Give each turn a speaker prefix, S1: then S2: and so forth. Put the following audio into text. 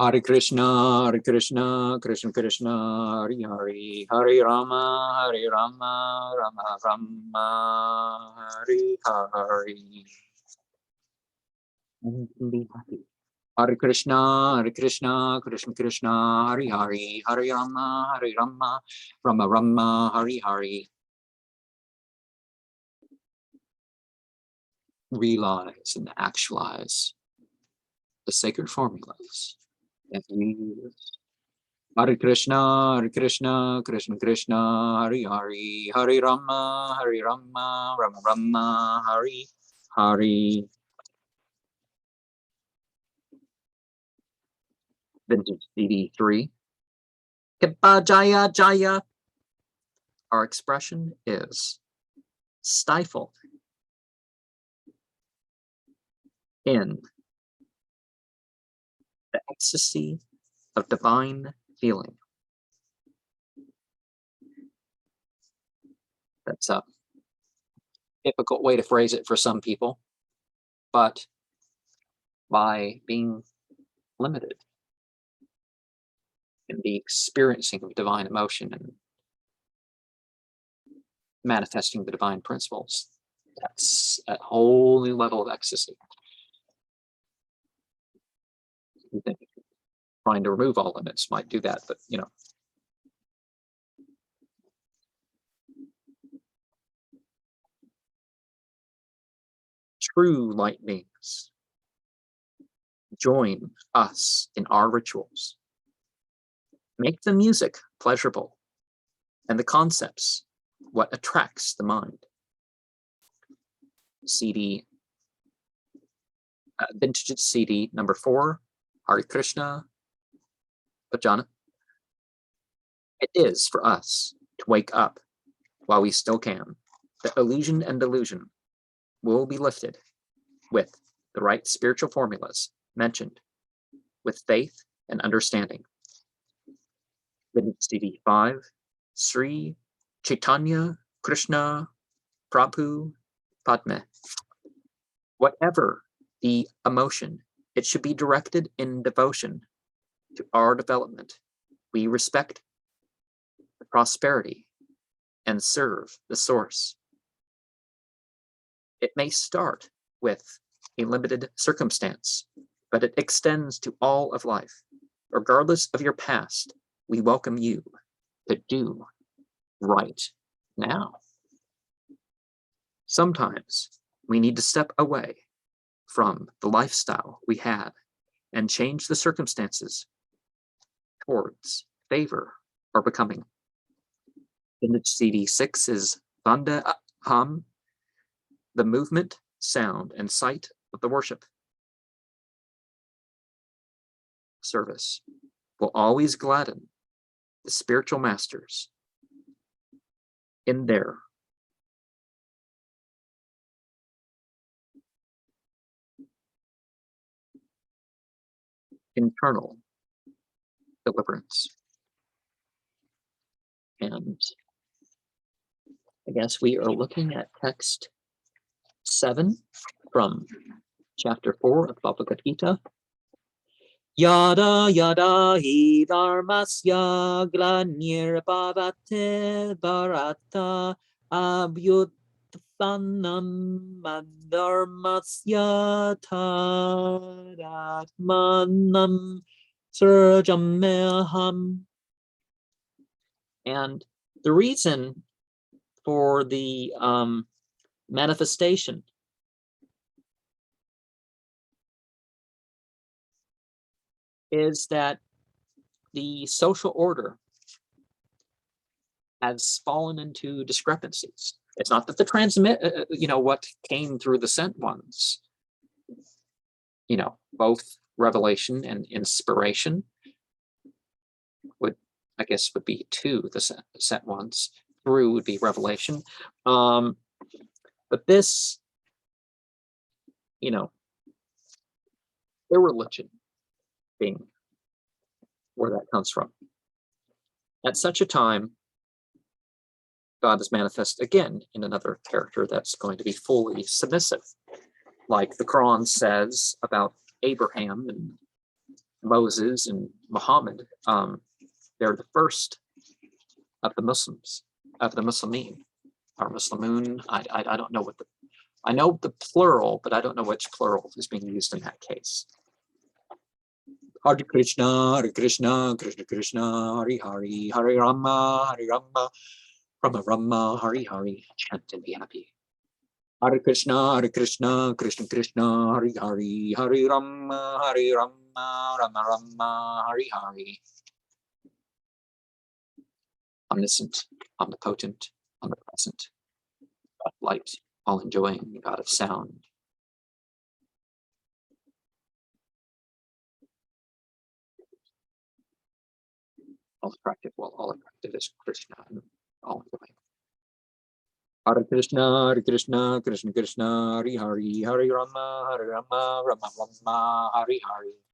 S1: Hare Krishna, Krishna Krishna, Hare Hare, Hare Rama, Rama Rama, Hare Hare. And be happy. Hare Krishna, Krishna Krishna, Hare Hare, Hare Rama, Rama Rama, Hare Hare. Realize and actualize the sacred formulas that we use. Hare Krishna, Krishna Krishna, Hare Hare, Hare Rama, Rama Rama, Hare Hare. Vintage CD 3. Kipa Jaya Jaya. Our expression is stifled in the ecstasy of divine feeling. That's a difficult way to phrase it for some people, but by being limited in the experiencing of divine emotion and manifesting the divine principles, that's a whole new level of ecstasy. You think trying to remove all limits might do that, but you know. True light beings join us in our rituals. Make the music pleasurable and the concepts what attracts the mind. CD, vintage CD number 4, Hare Krishna, Bhajana. It is for us to wake up while we still can. The illusion and delusion will be lifted with the right spiritual formulas mentioned, with faith and understanding. Vintage CD 5, Sri Chaitanya Krishna Prabhu Padme. Whatever the emotion, it should be directed in devotion to our development. We respect the prosperity and serve the source. It may start with a limited circumstance, but it extends to all of life. Regardless of your past, we welcome you to do right now. Sometimes we need to step away from the lifestyle we had and change the circumstances towards favor or becoming. Vintage CD 6 is Vande Ham, the movement, sound, and sight of the worship. Service will always gladden the spiritual masters in their internal deliverance. And I guess we are looking at text 7 from chapter 4 of Bhagavad Gita. Yada yada hi dharmasya glanir bhavate bharata abhyuthanam madharmasya tadatmanam surjameham. And the reason for the manifestation is that the social order has fallen into discrepancies. It's not that the what came through the sent ones, both revelation and inspiration would be 2, the sent ones. Through would be revelation. But this, their religion being where that comes from. At such a time, God is manifest again in another character that's going to be fully submissive, like the Quran says about Abraham and Moses and Muhammad, they're the first of the Muslims, of the Muslimin, or Muslimun. I don't know what I know the plural, but I don't know which plural is being used in that case. Hare Krishna, Krishna Krishna, Hari Hari, Hare Rama, Rama Rama, Hari Hari. Chant and be happy. Hare Krishna, Krishna Krishna, Hari Hari, Hare Rama, Rama Rama, Hari Hari. Omniscient, omnipotent, omnipresent, God of light, all enjoying, God of sound. All attractive, well, all attractive is Krishna, all enjoying. Hare Krishna, Krishna Krishna, Hari Hari, Hare Rama, Rama Rama, Hari Hari.